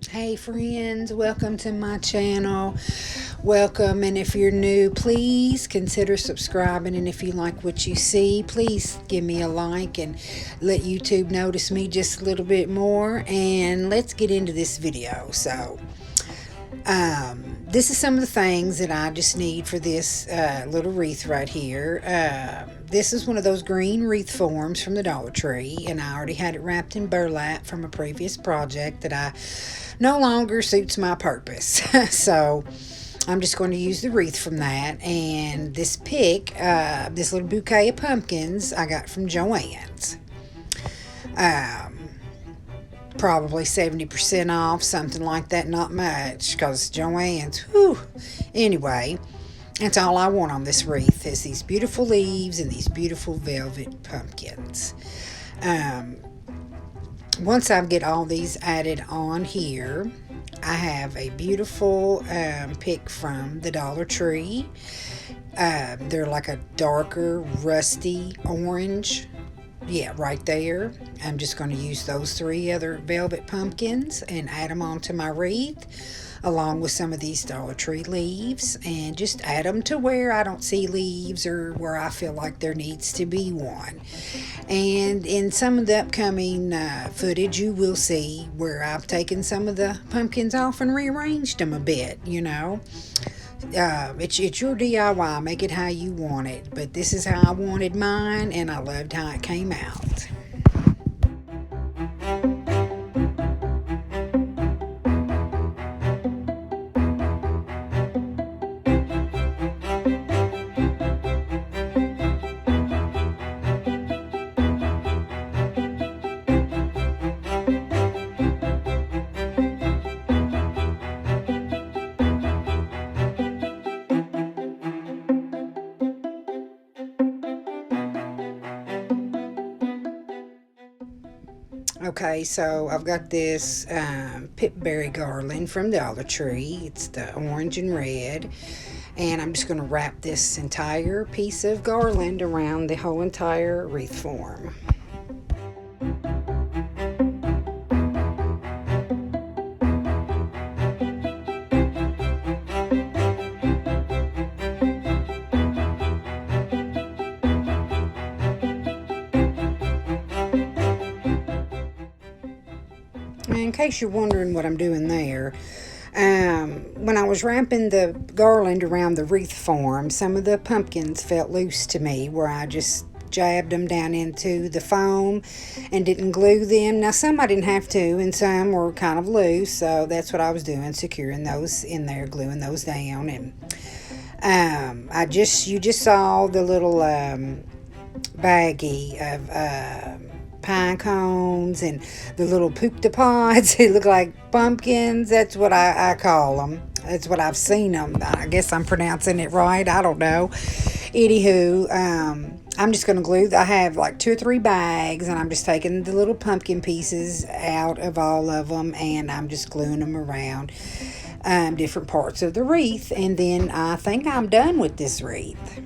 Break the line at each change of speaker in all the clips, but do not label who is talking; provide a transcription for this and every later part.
Hey friends, welcome to my channel. Welcome, and if you're new, please consider subscribing. And if you like what you see, please give me a like and let YouTube notice me just a little bit more. And let's get into this video. This is some of the things that I just need for this little wreath right here. This is one of those green wreath forms from the Dollar Tree, and I already had it wrapped in burlap from a previous project that I no longer suits my purpose. So I'm just going to use the wreath from that. And this this little bouquet of pumpkins I got from Joann's. Um, Probably 70% off, something like that, not much, because Joann's, whew. Anyway, that's all I want on this wreath is these beautiful leaves and these beautiful velvet pumpkins. Um, Once I get all these added on here, I have a beautiful pick from the Dollar Tree. They're like a darker, rusty orange. Yeah, right there. I'm just going to use those three other velvet pumpkins and add them onto my wreath, along with some of these Dollar Tree leaves, and just add them to where I don't see leaves or where I feel like there needs to be one. And in some of the upcoming footage, you will see where I've taken some of the pumpkins off and rearranged them a bit, you know. It's your DIY. Make it how you want it. But this is how I wanted mine, and I loved how it came out. Okay, so I've got this pipberry garland from Dollar Tree. It's the orange and red. And I'm just going to wrap this entire piece of garland around the whole entire wreath form. In case you're wondering what I'm doing there, when I was wrapping the garland around the wreath form, some of the pumpkins felt loose to me where I just jabbed them down into the foam and didn't glue them. Now, some I didn't have to, and some were kind of loose, so that's what I was doing, securing those in there, gluing those down. And you just saw the little baggie of pine cones and the little poop de pods. They look like pumpkins. That's what I call them. That's what I've seen them. I guess I'm pronouncing it right. I don't know. Anywho, I'm just going to glue. I have like 2 or 3 bags, and I'm just taking the little pumpkin pieces out of all of them, and I'm just gluing them around different parts of the wreath. And then I think I'm done with this wreath.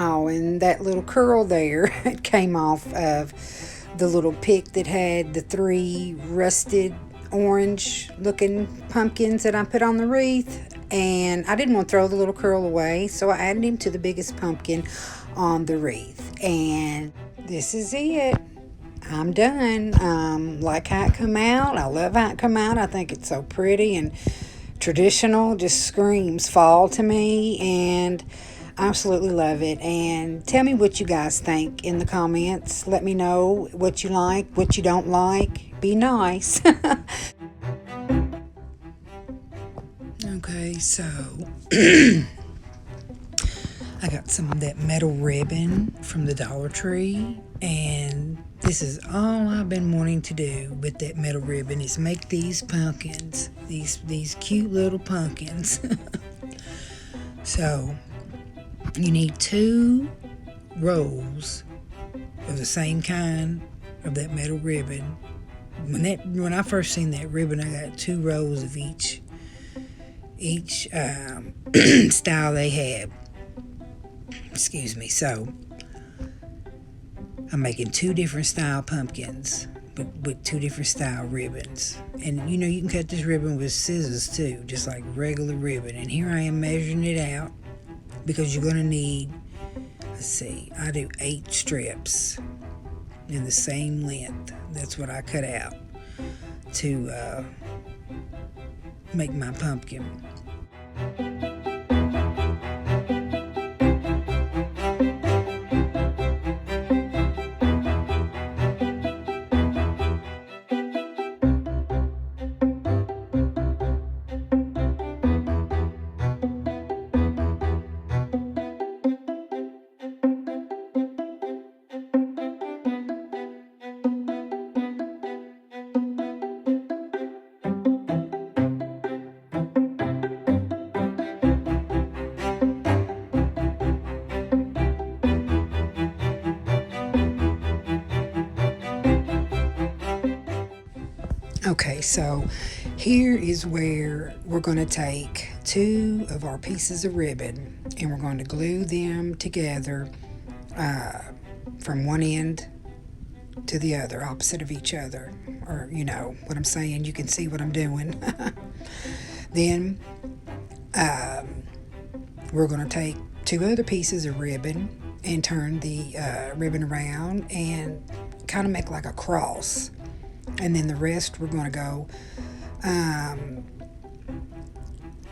Oh, and that little curl there, it came off of the little pick that had the 3 rusted orange looking pumpkins that I put on the wreath. And I didn't want to throw the little curl away, so I added him to the biggest pumpkin on the wreath. And this is it. I'm done. Like how it come out. I love how it come out. I think it's so pretty and traditional. Just screams fall to me, and absolutely love it. And tell me what you guys think in the comments. Let me know what you like, what you don't like. Be nice. Okay, so I got some of that metal ribbon from the Dollar Tree, and this is all I've been wanting to do with that metal ribbon is make these pumpkins, these cute little pumpkins. So you need 2 rolls of the same kind of that metal ribbon, When I first seen that ribbon, I got 2 rows of each style they had. Excuse me. So I'm making 2 different style pumpkins with 2 different style ribbons. And you can cut this ribbon with scissors too, just like regular ribbon. And here I am measuring it out because you're going to need, let's see, I do 8 strips in the same length. That's what I cut out to make my pumpkin. Okay, so here is where we're going to take 2 of our pieces of ribbon and we're going to glue them together from one end to the other, opposite of each other. Or, you know what I'm saying, you can see what I'm doing. Then we're going to take 2 other pieces of ribbon and turn the ribbon around and kind of make like a cross. And then the rest we're going to go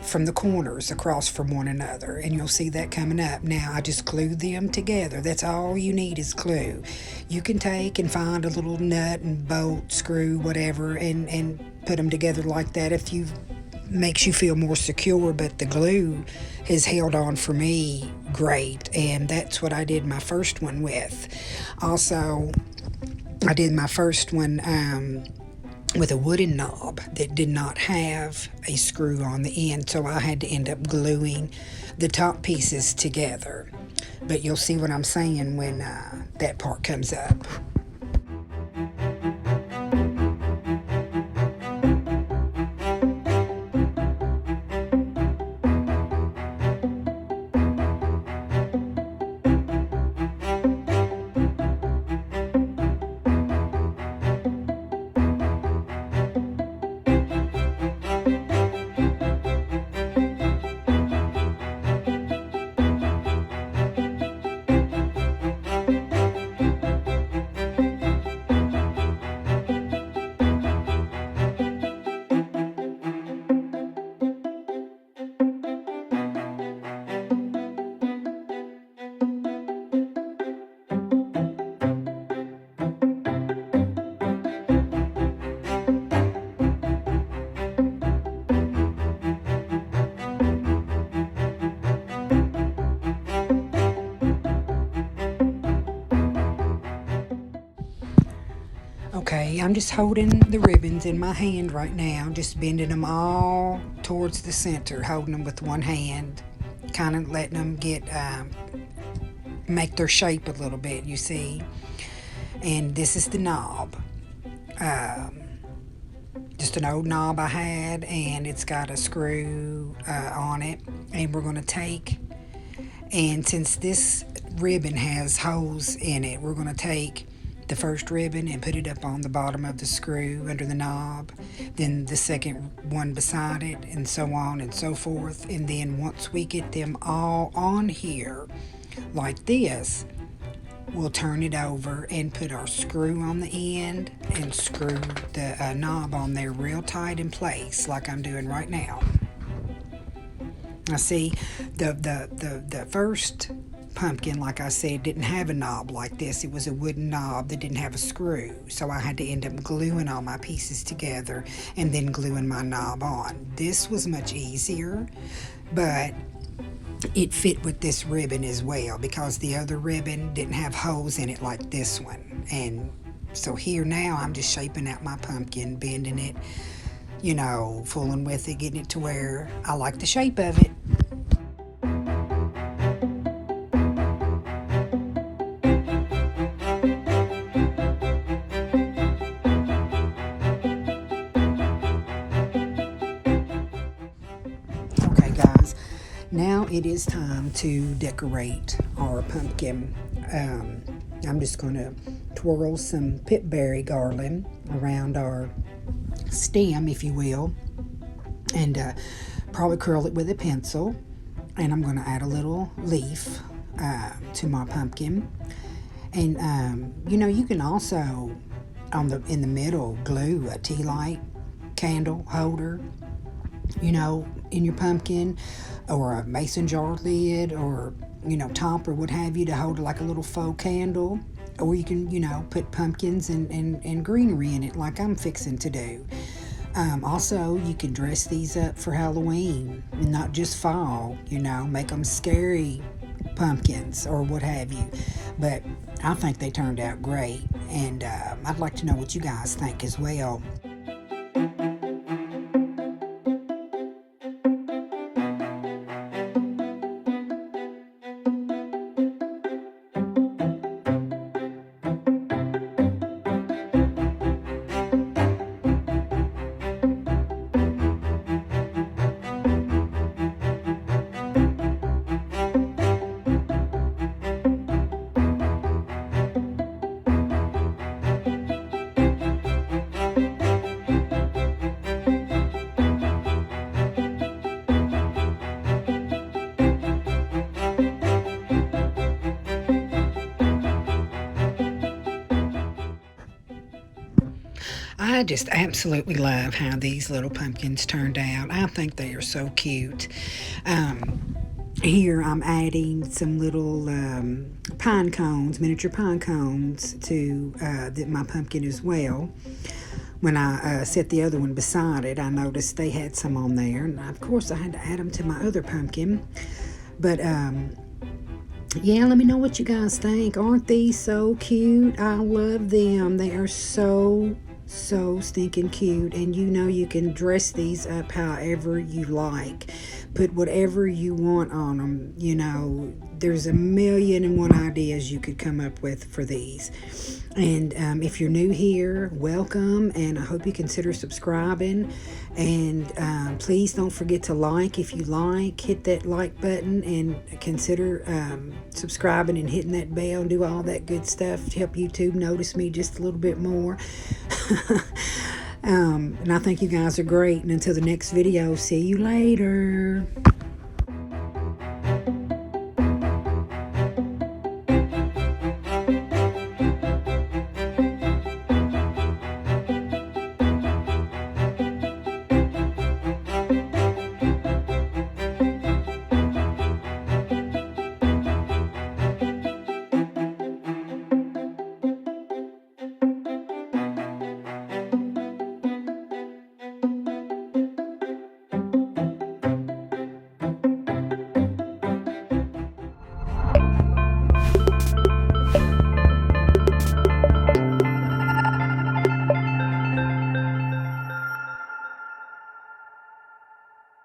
from the corners across from one another, and you'll see that coming up. Now I just glued them together. That's all you need is glue. You can take and find a little nut and bolt, screw, whatever, and put them together like that if you makes you feel more secure, but the glue has held on for me great, and that's what I did my first one with. Also, I did my first one with a wooden knob that did not have a screw on the end, so I had to end up gluing the top pieces together. But you'll see what I'm saying when that part comes up. Okay, I'm just holding the ribbons in my hand right now, just bending them all towards the center, holding them with one hand, kind of letting them get, make their shape a little bit, you see. And this is the knob. Just an old knob I had, and it's got a screw on it. And we're going to take, and since this ribbon has holes in it, we're going to take the first ribbon and put it up on the bottom of the screw under the knob, then the second one beside it, and so on and so forth. And then once we get them all on here like this, we'll turn it over and put our screw on the end and screw the knob on there real tight in place like I'm doing right now. Now see, the first pumpkin, like I said, didn't have a knob like this. It was a wooden knob that didn't have a screw, so I had to end up gluing all my pieces together and then gluing my knob on. This was much easier, but it fit with this ribbon as well because the other ribbon didn't have holes in it like this one. And so here now I'm just shaping out my pumpkin, bending it, you know, fooling with it, getting it to where I like the shape of it. it is time to decorate our pumpkin. I'm just going to twirl some pipberry garland around our stem, if you will, and probably curl it with a pencil. And I'm going to add a little leaf to my pumpkin. And you can also in the middle glue a tea light candle holder, in your pumpkin, or a mason jar lid, or top, or what have you, to hold like a little faux candle. Or you can put pumpkins and greenery in it, like I'm fixing to do. Also, you can dress these up for Halloween and not just fall, make them scary pumpkins or what have you. But I think they turned out great, and I'd like to know what you guys think as well. I just absolutely love how these little pumpkins turned out. I think they are so cute. Here I'm adding some little pine cones, miniature pine cones, to my pumpkin as well. When I set the other one beside it, I noticed they had some on there, and of course I had to add them to my other pumpkin. But yeah, let me know what you guys think. Aren't these so cute? I love them. They are so stinking cute, and you can dress these up however you like. Put whatever you want on them. There's a million and one ideas you could come up with for these. And if you're new here, welcome, and I hope you consider subscribing. And please don't forget to like. If you like, hit that like button, and consider subscribing and hitting that bell and do all that good stuff to help YouTube notice me just a little bit more. And I think you guys are great. And until the next video, see you later.